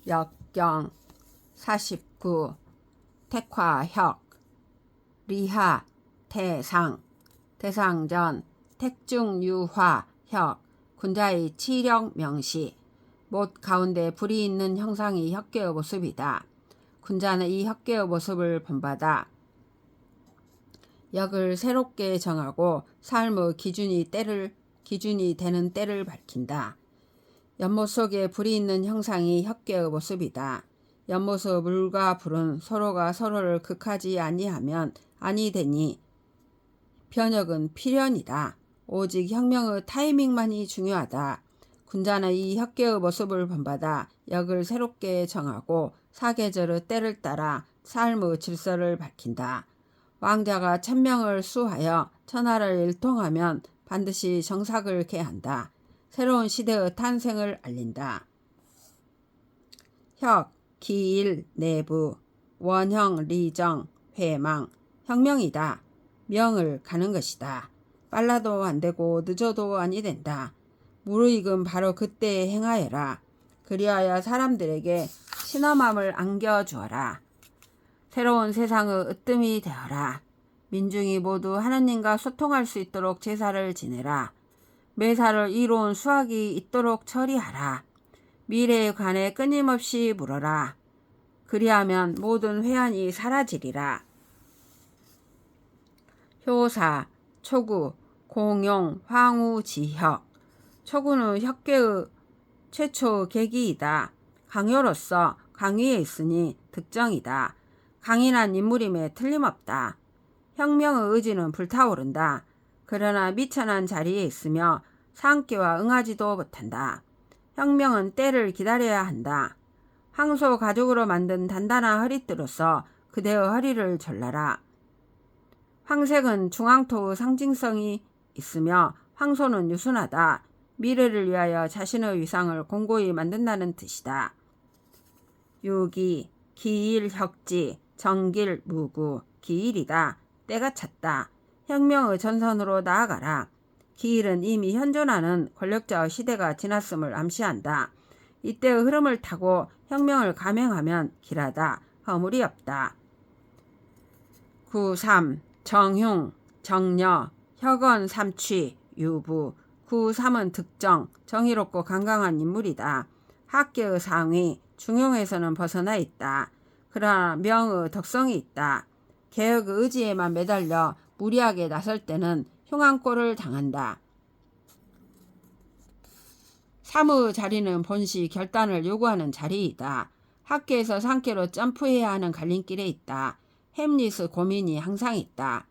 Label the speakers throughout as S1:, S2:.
S1: 역경 49 택화혁 리하 태상 대상전 택중유화혁 군자의 치력 명시 못 가운데 불이 있는 형상이 혁계의 모습이다. 군자는 이 혁계의 모습을 본받아 역을 새롭게 정하고 삶의 기준이 되는 때를 밝힌다. 연못 속에 불이 있는 형상이 혁계의 모습이다. 연못의 물과 불은 서로가 서로를 극하지 아니하면 아니되니 변혁은 필연이다. 오직 혁명의 타이밍만이 중요하다. 군자는 이 혁계의 모습을 본받아 역을 새롭게 정하고 사계절의 때를 따라 삶의 질서를 밝힌다. 왕자가 천명을 수하여 천하를 일통하면 반드시 정삭을 개한다. 새로운 시대의 탄생을 알린다. 혁, 기일, 내부, 원형, 리정, 회망, 혁명이다. 명을 가는 것이다. 빨라도 안되고 늦어도 아니 된다. 무르익은 바로 그때에 행하여라. 그리하여 사람들에게 신엄함을 안겨주어라. 새로운 세상의 으뜸이 되어라. 민중이 모두 하느님과 소통할 수 있도록 제사를 지내라. 매사를 이로운 수학이 있도록 처리하라. 미래에 관해 끊임없이 물어라. 그리하면 모든 회한이 사라지리라. 효사, 초구, 공용, 황후, 지혁. 초구는 혁계의 최초 계기이다. 강요로서 강위에 있으니 득정이다. 강인한 인물임에 틀림없다. 혁명의 의지는 불타오른다. 그러나 미천한 자리에 있으며 상기와 응하지도 못한다. 혁명은 때를 기다려야 한다. 황소 가죽으로 만든 단단한 허리띠로서 그대의 허리를 졸라라. 황색은 중앙토의 상징성이 있으며 황소는 유순하다. 미래를 위하여 자신의 위상을 공고히 만든다는 뜻이다. 유기, 기일, 혁지, 정길, 무구, 기일이다. 때가 찼다. 혁명의 전선으로 나아가라. 기일은 이미 현존하는 권력자의 시대가 지났음을 암시한다. 이때의 흐름을 타고 혁명을 감행하면 길하다. 허물이 없다. 9.3 정흉, 정려, 혁언, 삼취, 유부. 9.3은 득정, 정의롭고 강강한 인물이다. 학계의 상위, 중용에서는 벗어나 있다. 그러나 명의 덕성이 있다. 개혁의 의지에만 매달려 무리하게 나설 때는 흉한 꼴을 당한다. 3의 자리는 본시 결단을 요구하는 자리이다. 학계에서 상계로 점프해야 하는 갈림길에 있다. 햄릿의 고민이 항상 있다.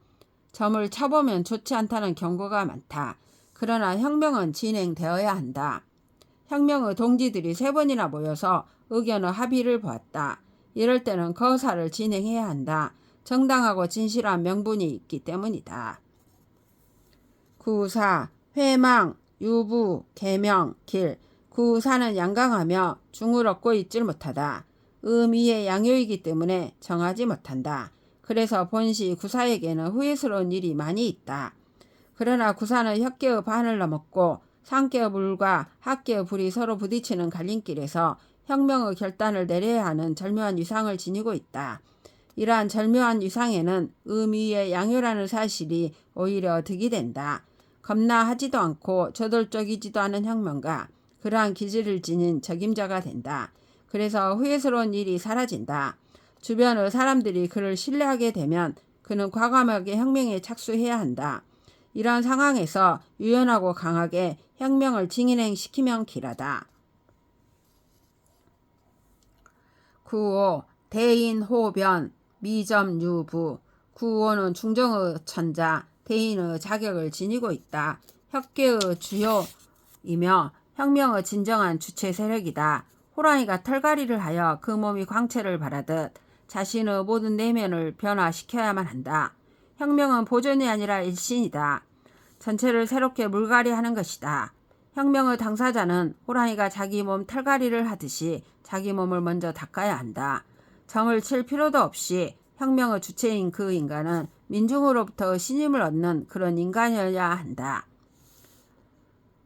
S1: 점을 쳐보면 좋지 않다는 경고가 많다. 그러나 혁명은 진행되어야 한다. 혁명의 동지들이 3번이나 모여서 의견의 합의를 보았다. 이럴 때는 거사를 진행해야 한다. 정당하고 진실한 명분이 있기 때문이다. 9.4 회망, 유부, 계명, 길. 9.4는 양강하며 중을 얻고 있질 못하다. 의미의 양요이기 때문에 정하지 못한다. 그래서 본시 구사에게는 후회스러운 일이 많이 있다. 그러나 구사는 혁계의 반을 넘었고 상계의 불과 학계의 불이 서로 부딪히는 갈림길에서 혁명의 결단을 내려야 하는 절묘한 위상을 지니고 있다. 이러한 절묘한 위상에는 의미의 양요라는 사실이 오히려 득이 된다. 겁나하지도 않고 저돌적이지도 않은 혁명가, 그러한 기질을 지닌 적임자가 된다. 그래서 후회스러운 일이 사라진다. 주변의 사람들이 그를 신뢰하게 되면 그는 과감하게 혁명에 착수해야 한다. 이러한 상황에서 유연하고 강하게 혁명을 진행시키면 길하다. 9.5 대인호변, 미점유부. 9.5는 중정의 천자, 대인의 자격을 지니고 있다. 혁계의 주요이며 혁명의 진정한 주체 세력이다. 호랑이가 털갈이를 하여 그 몸이 광채를 발하듯 자신의 모든 내면을 변화시켜야만 한다. 혁명은 보존이 아니라 일신이다. 전체를 새롭게 물갈이하는 것이다. 혁명의 당사자는 호랑이가 자기 몸 털갈이를 하듯이 자기 몸을 먼저 닦아야 한다. 점을 칠 필요도 없이 혁명의 주체인 그 인간은 민중으로부터 신임을 얻는 그런 인간이어야 한다.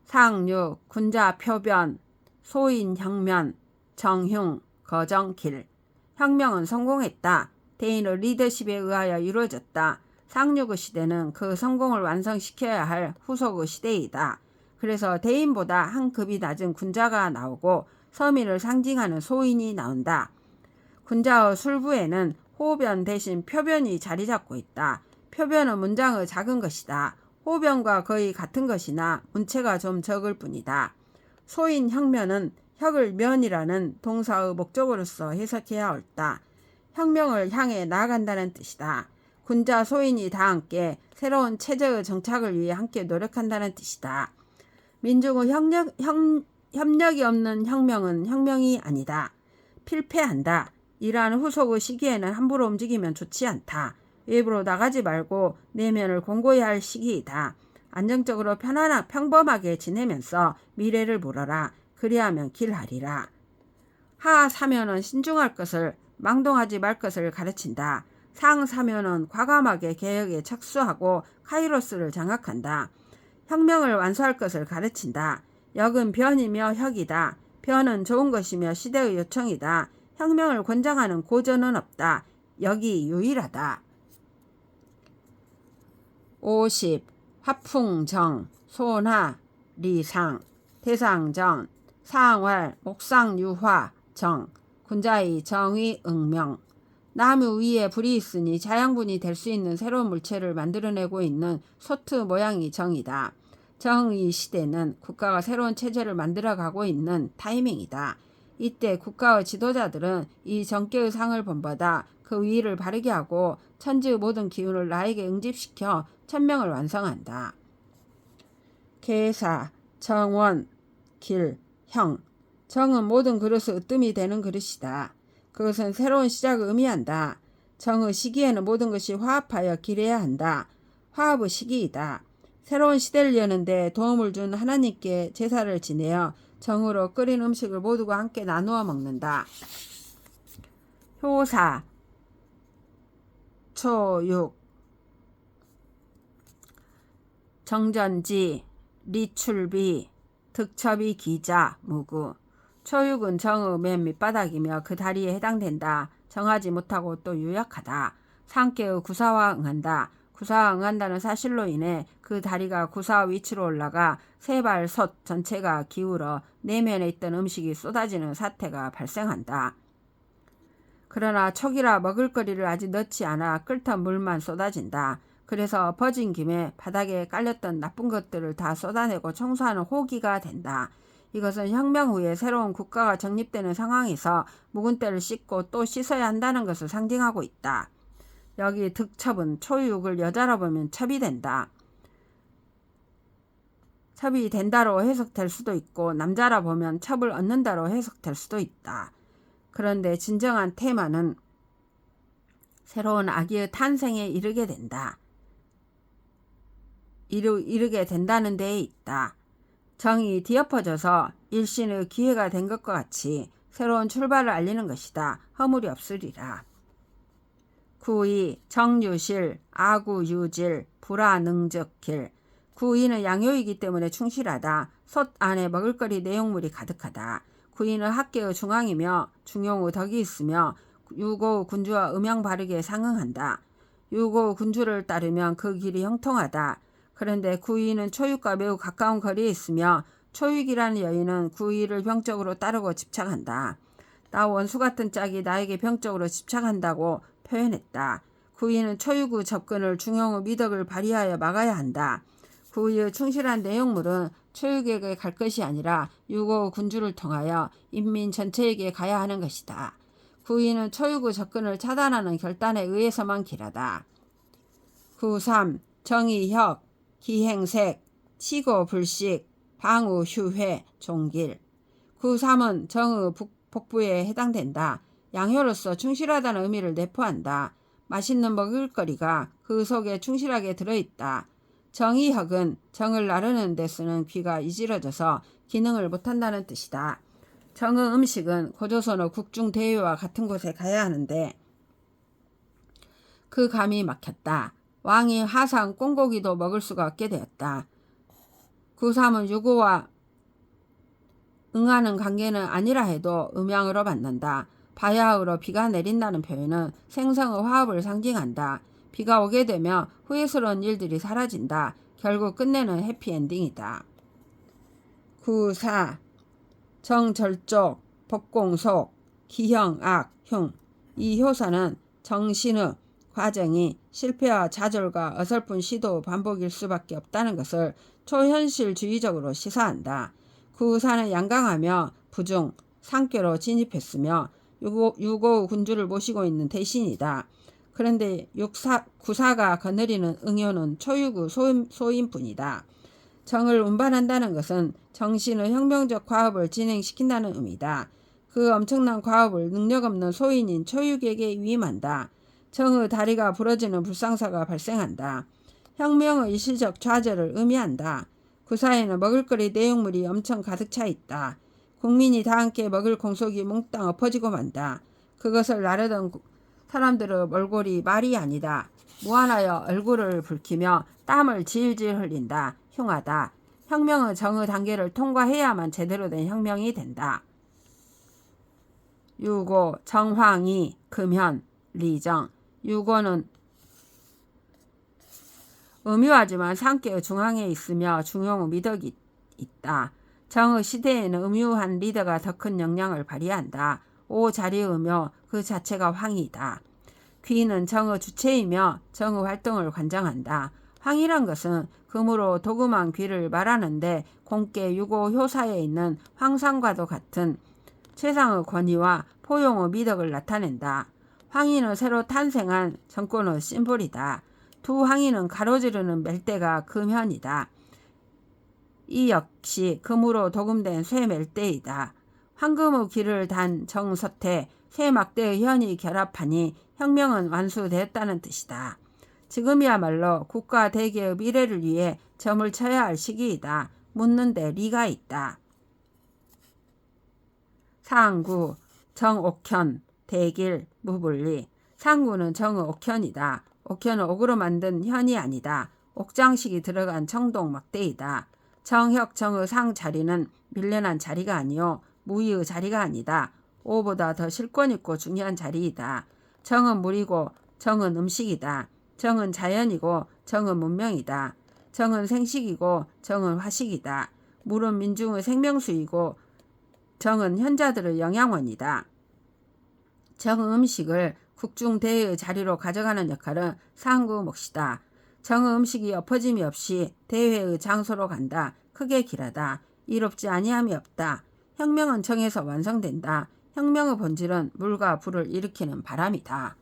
S1: 상육, 군자 표변, 소인혁면, 정흉, 거정, 길. 혁명은 성공했다. 대인의 리더십에 의하여 이루어졌다. 상륙의 시대는 그 성공을 완성시켜야 할 후속의 시대이다. 그래서 대인보다 한 급이 낮은 군자가 나오고 서민을 상징하는 소인이 나온다. 군자의 술부에는 호변 대신 표변이 자리 잡고 있다. 표변은 문장의 작은 것이다. 호변과 거의 같은 것이나 문체가 좀 적을 뿐이다. 소인 혁면은 혁을 면이라는 동사의 목적으로서 해석해야 옳다. 혁명을 향해 나아간다는 뜻이다. 군자 소인이 다 함께 새로운 체제의 정착을 위해 함께 노력한다는 뜻이다. 민중의 협력이 없는 혁명은 혁명이 아니다. 필패한다. 이러한 후속의 시기에는 함부로 움직이면 좋지 않다. 외부로 나가지 말고 내면을 공고히 할 시기이다. 안정적으로 평범하게 지내면서 미래를 물어라. 그리하면 길하리라. 하사면은 신중할 것을, 망동하지 말 것을 가르친다. 상사면은 과감하게 개혁에 착수하고 카이로스를 장악한다. 혁명을 완수할 것을 가르친다. 역은 변이며 혁이다. 변은 좋은 것이며 시대의 요청이다. 혁명을 권장하는 고전은 없다. 역이 유일하다. 50. 화풍정, 소나, 리상, 대상정, 상활, 목상유화, 정, 군자의 정의 응명. 나무 위에 불이 있으니 자양분이 될 수 있는 새로운 물체를 만들어내고 있는 소트 모양이 정이다. 정의 시대는 국가가 새로운 체제를 만들어가고 있는 타이밍이다. 이때 국가의 지도자들은 이 정계의 상을 본받아 그 위를 바르게 하고 천지의 모든 기운을 나에게 응집시켜 천명을 완성한다. 계사, 정원, 길, 형. 정은 모든 그릇의 으뜸이 되는 그릇이다. 그것은 새로운 시작을 의미한다. 정의 시기에는 모든 것이 화합하여 길해야 한다. 화합의 시기이다. 새로운 시대를 여는데 도움을 준 하나님께 제사를 지내어 정으로 끓인 음식을 모두가 함께 나누어 먹는다. 효사, 초육, 정전지, 리출비, 득첩이 기자, 무구. 초육은 정의 맨 밑바닥이며 그 다리에 해당된다. 정하지 못하고 또 유약하다. 상계의 구사와 응한다. 구사와 응한다는 사실로 인해 그 다리가 구사 위치로 올라가 세발 솥 전체가 기울어 내면에 있던 음식이 쏟아지는 사태가 발생한다. 그러나 촉이라 먹을거리를 아직 넣지 않아 끓던 물만 쏟아진다. 그래서 버진 김에 바닥에 깔렸던 나쁜 것들을 다 쏟아내고 청소하는 호기가 된다. 이것은 혁명 후에 새로운 국가가 정립되는 상황에서 묵은 때를 씻고 또 씻어야 한다는 것을 상징하고 있다. 여기 득첩은 초육을 여자로 보면 첩이 된다. 첩이 된다로 해석될 수도 있고 남자라 보면 첩을 얻는다로 해석될 수도 있다. 그런데 진정한 테마는 새로운 아기의 탄생에 이르게 된다. 이르게 된다는 데에 있다. 정이 뒤엎어져서 일신의 기회가 된 것과 같이 새로운 출발을 알리는 것이다. 허물이 없으리라. 9이 정유실, 아구유질, 불화능적길. 9이는 양요이기 때문에 충실하다. 솥 안에 먹을거리 내용물이 가득하다. 9이는 학계의 중앙이며 중용의 덕이 있으며 유고 군주와 음양 바르게 상응한다. 유고 군주를 따르면 그 길이 형통하다. 그런데 9이는 초육과 매우 가까운 거리에 있으며 초육이라는 여인은 9이를 병적으로 따르고 집착한다. 나 원수 같은 짝이 나에게 병적으로 집착한다고 표현했다. 9이는 초육의 접근을 중용의 미덕을 발휘하여 막아야 한다. 9이의 충실한 내용물은 초육에게 갈 것이 아니라 유고 군주를 통하여 인민 전체에게 가야 하는 것이다. 9이는 초육의 접근을 차단하는 결단에 의해서만 길하다. 9.3 정의혁, 기행색, 치고불식, 방우휴회, 종길. 9.3은 정의 복부에 해당된다. 양효로서 충실하다는 의미를 내포한다. 맛있는 먹을거리가 그 속에 충실하게 들어있다. 정의혁은 정을 나르는 데 쓰는 귀가 이지러져서 기능을 못한다는 뜻이다. 정의 음식은 고조선의 국중대회와 같은 곳에 가야 하는데 그 감이 막혔다. 왕이 하상 꽁고기도 먹을 수가 없게 되었다. 9.3은 유고와 응하는 관계는 아니라 해도 음양으로 받는다. 바야흐로 비가 내린다는 표현은 생성의 화합을 상징한다. 비가 오게 되면 후회스러운 일들이 사라진다. 결국 끝내는 해피엔딩이다. 구사 정절족, 복공속, 기형악, 흉. 이 효사는 정신의 과정이 실패와 좌절과 어설픈 시도 반복일 수밖에 없다는 것을 초현실주의적으로 시사한다. 구사는 양강하며 부중, 상께로 진입했으며 유고 군주를 모시고 있는 대신이다. 그런데 구사가 거느리는 응효는 초유구 소인뿐이다. 정을 운반한다는 것은 정신의 혁명적 과업을 진행시킨다는 의미다. 그 엄청난 과업을 능력 없는 소인인 초육에게 위임한다. 정의 다리가 부러지는 불상사가 발생한다. 혁명의 일시적 좌절을 의미한다. 구사에는 먹을거리 내용물이 엄청 가득 차 있다. 국민이 다 함께 먹을 공속이 몽땅 엎어지고 만다. 그것을 나르던 사람들의 몰골이 말이 아니다. 무한하여 얼굴을 붉히며 땀을 질질 흘린다. 흉하다. 혁명은 정의 단계를 통과해야만 제대로 된 혁명이 된다. 유고, 정황이, 금현, 리정. 유고는 음유하지만 상계의 중앙에 있으며 중용의 미덕이 있다. 정의 시대에는 음유한 리더가 더 큰 영향을 발휘한다. 오 자리의 음요, 그 자체가 황이다. 귀는 정의 주체이며 정의 활동을 관장한다. 황이란 것은 금으로 도금한 귀를 말하는데 공께 유고 효사에 있는 황상과도 같은 최상의 권위와 포용의 미덕을 나타낸다. 황이는 새로 탄생한 정권의 심볼이다. 두 황이는 가로지르는 멜대가 금현이다. 이 역시 금으로 도금된 쇠멜대이다. 황금의 귀를 단 정서태, 쇠막대의 현이 결합하니 혁명은 완수되었다는 뜻이다. 지금이야말로 국가 대계의 미래를 위해 점을 쳐야 할 시기이다. 묻는데 리가 있다. 상구, 정옥현, 대길, 무불리. 상구는 정의 옥현이다. 옥현은 옥으로 만든 현이 아니다. 옥장식이 들어간 청동 막대이다. 정혁, 정의 상 자리는 밀려난 자리가 아니요 무의의 자리가 아니다. 오보다 더 실권있고 중요한 자리이다. 정은 물이고 정은 음식이다. 정은 자연이고 정은 문명이다. 정은 생식이고 정은 화식이다. 물은 민중의 생명수이고 정은 현자들의 영양원이다. 정의 음식을 국중대의 자리로 가져가는 역할은 상구 몫이다. 정의 음식이 엎어짐이 없이 대회의 장소로 간다. 크게 길하다. 이롭지 아니함이 없다. 혁명은 정에서 완성된다. 혁명의 본질은 물과 불을 일으키는 바람이다.